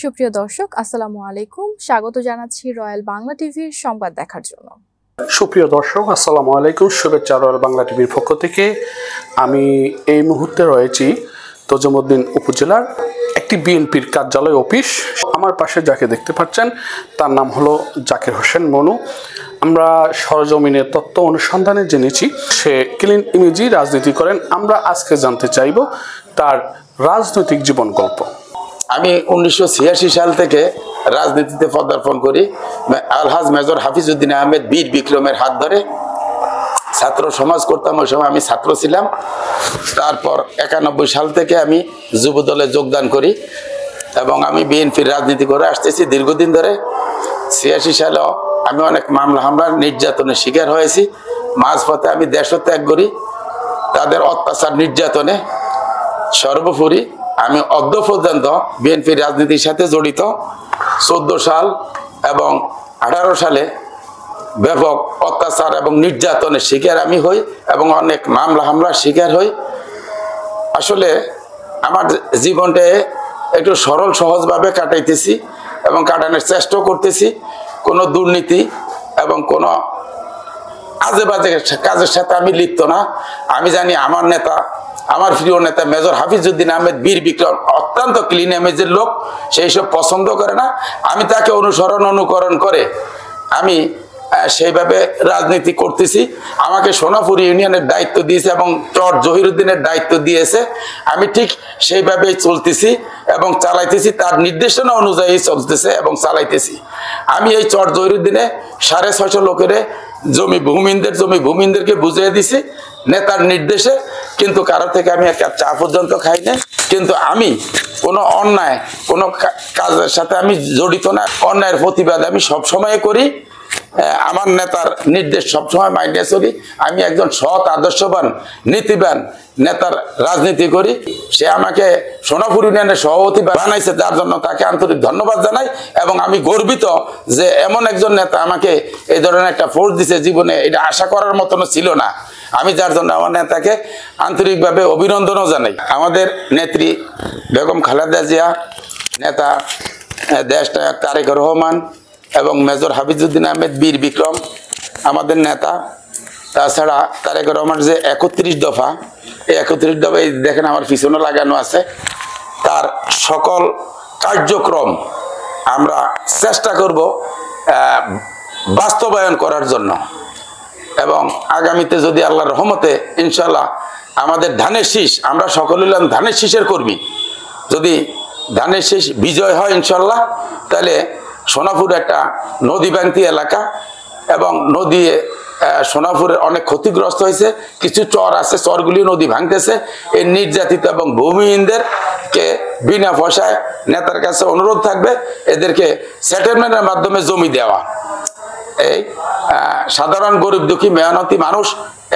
সুপ্রিয় দর্শক, আসসালামু আলাইকুম। স্বাগত জানাচ্ছি রয়্যাল বাংলা টিভির সংবাদ দেখার জন্য। সুপ্রিয় দর্শক, আসসালামু আলাইকুম। শুভেচ্ছা রয়্যাল বাংলা টিভির পক্ষ থেকে। আমি এই মুহূর্তে রয়েছি তজুমউদ্দিন উপজেলার একটি বিএনপির কার্যালয় অফিস। আমার পাশে যাকে দেখতে পাচ্ছেন তার নাম হলো জাকির হোসেন মনু। আমরা সরজমিনের তথ্য অনুসন্ধানে জেনেছি সে ক্লিন ইমেজে রাজনীতি করেন। আমরা আজকে জানতে চাইব তার রাজনৈতিক জীবন গল্প। আমি 1986 সাল থেকে রাজনীতিতে পদার্পণ করি। আলহাজ মেজর হাফিজউদ্দিন আহমেদ বীর বিক্রমের হাত ধরে ছাত্র সমাজ করতাম। ওই সময় আমি ছাত্র ছিলাম। তারপর 91 সাল থেকে আমি যুবদলে যোগদান করি এবং আমি বিএনপির রাজনীতি করে আসতেছি দীর্ঘদিন ধরে। 86 সালেও আমি অনেক মামলা হামলার নির্যাতনের শিকার হয়েছি। মাঝপথে আমি দেশত্যাগ করি তাদের অত্যাচার নির্যাতনে। সর্বোপরি আমি অদ্য পর্যন্ত বিএনপির রাজনীতির সাথে জড়িত। 14 সাল এবং 18 সালে ব্যাপক অত্যাচার এবং নির্যাতনের শিকার আমি হই এবং অনেক মামলা হামলার শিকার হই। আসলে আমার জীবনটা একটু সরল সহজভাবে কাটাইতেছি এবং কাটানোর চেষ্টাও করতেছি। কোনো দুর্নীতি এবং কোনো আজে বাজে কাজের সাথে আমি লিপ্ত না। আমি জানি আমার নেতা, আমার প্রিয় নেতা মেজর হাফিজউদ্দিন আহমেদ বীর বিক্রম অত্যন্ত ক্লিন ইমেজের লোক, সেই সব পছন্দ করে না। আমি তাকে অনুকরণ করে আমি সেইভাবে রাজনীতি করতেছি। আমাকে সোনাপুর ইউনিয়নের দায়িত্ব দিয়েছে এবং চর জহিরুদ্দিনের দায়িত্ব দিয়েছে। আমি ঠিক সেইভাবেই চলতেছি এবং চালাইতেছি, তার নির্দেশনা অনুযায়ী চলতেছে এবং চালাইতেছি। আমি এই চর জহিরুদ্দিনে 650 লোকের জমি ভূমিহীনদেরকে বুঝিয়ে দিছি নেতার নির্দেশে, কিন্তু কারো থেকে আমি একটা চা পর্যন্ত খাই না। কিন্তু আমি কোনো অন্যায় কোনো কাজের সাথে আমি জড়িত না। অন্যায়ের প্রতিবাদ আমি সবসময় করি। আমার নেতার নির্দেশ সবসময় মাইনে চলি। আমি একজন সৎ আদর্শবান নীতিবান নেতার রাজনীতি করি। সে আমাকে সোনাপুর ইউনিয়নের সভাপতি বানাইছে, যার জন্য তাকে আন্তরিক ধন্যবাদ জানাই এবং আমি গর্বিত যে এমন একজন নেতা আমাকে এই ধরনের একটা ফোর্স দিছে। জীবনে এটা আশা করার মতনও ছিল না। আমি যার জন্য আমার নেতাকে আন্তরিকভাবে অভিনন্দনও জানাই। আমাদের নেত্রী বেগম খালেদা জিয়া, নেতা দেশনায়ক তারেক রহমান এবং মেজর হাফিজউদ্দিন আহমেদ বীর বিক্রম আমাদের নেতা। তাছাড়া তারেক রহমান যে 31 দফা, এই 31 দফা এই দেখেন আমার পিছনে লাগানো আছে। তার সকল কার্যক্রম আমরা চেষ্টা করব বাস্তবায়ন করার জন্য এবং আগামীতে যদি আল্লাহর রহমতে ইনশাল্লাহ আমাদের ধানের শীষ, আমরা সকলে হলাম ধানের শীষের কর্মী, যদি ধানের শীষ বিজয় হয় ইনশাল্লাহ, তাহলে সোনাপুর একটা নদী ভাঙতি এলাকা এবং নদী সোনাপুরের অনেক ক্ষতিগ্রস্ত হয়েছে। কিছু চর আছে, চরগুলি নদী ভাঙতেছে। এই নির্যাতিত এবং ভূমিহীনদেরকে বিনা পয়সায় নেতার কাছে অনুরোধ থাকবে এদেরকে সেটেলমেন্টের মাধ্যমে জমি দেওয়া। এই সাধারণ গরিব দুঃখী মেহনতি মানুষ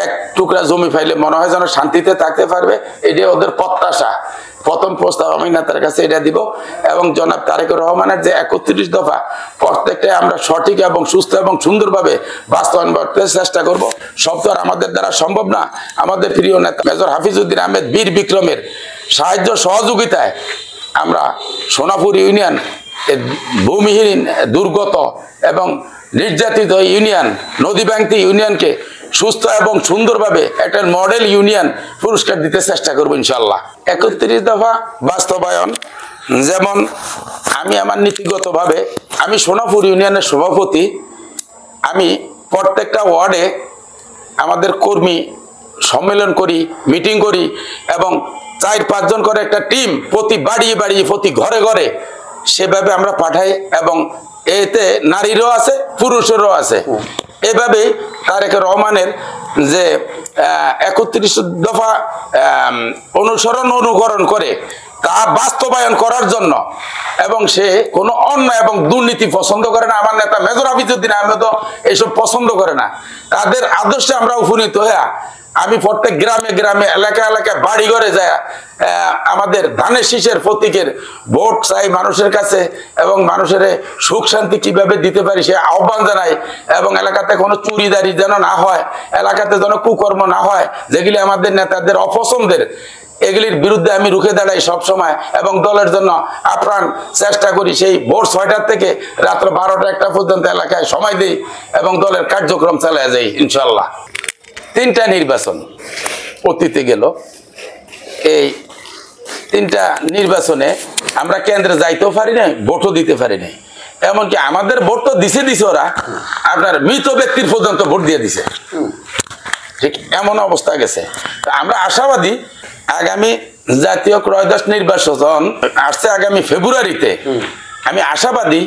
এক টুকরা জমি পাইলে মনে হয় যেন শান্তিতে থাকতে পারবে, এটাই ওদের প্রত্যাশা। প্রথম প্রস্তাব আমি নেতার কাছে এটা দিব এবং জনাব তারেক রহমানের যে 31 দফা প্রত্যেকটাই আমরা সঠিক এবং সুস্থ এবং সুন্দরভাবে বাস্তবায়ন করতে চেষ্টা করব। সব তো আর আমাদের দ্বারা সম্ভব না। আমাদের প্রিয় নেতা মেজর হাফিজউদ্দিন আহমেদ বীর বিক্রমের সাহায্য সহযোগিতায় আমরা সোনাপুর ইউনিয়ন ভূমিহীন, দুর্গত এবং নির্যাতিত ইউনিয়ন, নদী ভাঙতি ইউনিয়নকে সুস্থ এবং সুন্দরভাবে একটা মডেল ইউনিয়ন পুরস্কার দিতে চেষ্টা করবো ইনশাল্লাহ। 31 দফা বাস্তবায়ন, যেমন আমি আমার নীতিগতভাবে আমি সোনাপুর ইউনিয়নের সভাপতি। আমি প্রত্যেকটা ওয়ার্ডে আমাদের কর্মী সম্মেলন করি, মিটিং করি এবং 4-5 জন করে একটা টিম প্রতি বাড়িয়ে প্রতি ঘরে ঘরে সেভাবে আমরা পাঠাই এবং এতে নারীরও আছে পুরুষেরও আছে। এভাবেই তারেক রহমানের যে 31 দফা অনুকরণ করে তা বাস্তবায়ন করার জন্য এবং সে কোনো অন্যায় এবং দুর্নীতি পছন্দ করে না। আমার নেতা মেজর হাফিজউদ্দিন আহমেদও এইসব পছন্দ করে না। তাদের আদর্শে আমরা উপনীত হয়ে আমি প্রত্যেক গ্রামে গ্রামে এলাকা এলাকায় বাড়ি ঘরে যায় আমাদের ধানের শীষের প্রতীকের ভোট চাই মানুষের কাছে, এবং মানুষের সুখ শান্তি কিভাবে দিতে পারি সে আহ্বান জানাই। এবং এলাকাতে কোনো চুরিদারি যেন না হয়, এলাকাতে যেন কুকর্ম না হয়, যেগুলি আমাদের নেতাদের অপছন্দের, এগুলির বিরুদ্ধে আমি রুখে দাঁড়াই সব সময়, এবং দলের জন্য আপ্রাণ চেষ্টা করি। সেই ভোর 6টার থেকে রাত্র 12টা 1টা পর্যন্ত এলাকায় সময় দিই এবং দলের কার্যক্রম চালিয়ে যাই ইনশাল্লাহ। 3টা নির্বাচন অতীতে গেল, এই 3টা নির্বাচনে আমরা কেন্দ্রে যাইতেও পারি নাই, ভোটও দিতে পারি নাই। এমনকি আমাদের ভোট তো দিছে ওরা, আপনার মৃত ব্যক্তির পর্যন্ত ভোট দিয়ে দিছে, ঠিক এমন অবস্থা গেছে। আমরা আশাবাদী আগামী জাতীয় ত্রয়োদশ নির্বাচন আসছে আগামী ফেব্রুয়ারিতে, আমি আশাবাদী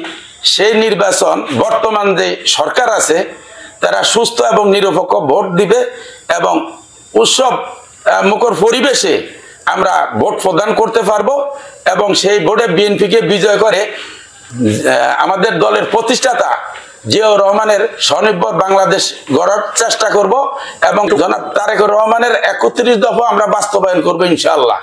সেই নির্বাচন বর্তমান যে সরকার আছে তারা সুস্থ এবং নিরপেক্ষ ভোট দিবে, এবং উৎসব মুখর পরিবেশে আমরা ভোট প্রদান করতে পারবো, এবং সেই ভোটে বিএনপিকে বিজয় করে আমাদের দলের প্রতিষ্ঠাতা জিয়াউর রহমানের স্বনির্ভর বাংলাদেশ গড়ার চেষ্টা করব, এবং জনাব তারেক রহমানের 31 দফা আমরা বাস্তবায়ন করবো ইনশাআল্লাহ।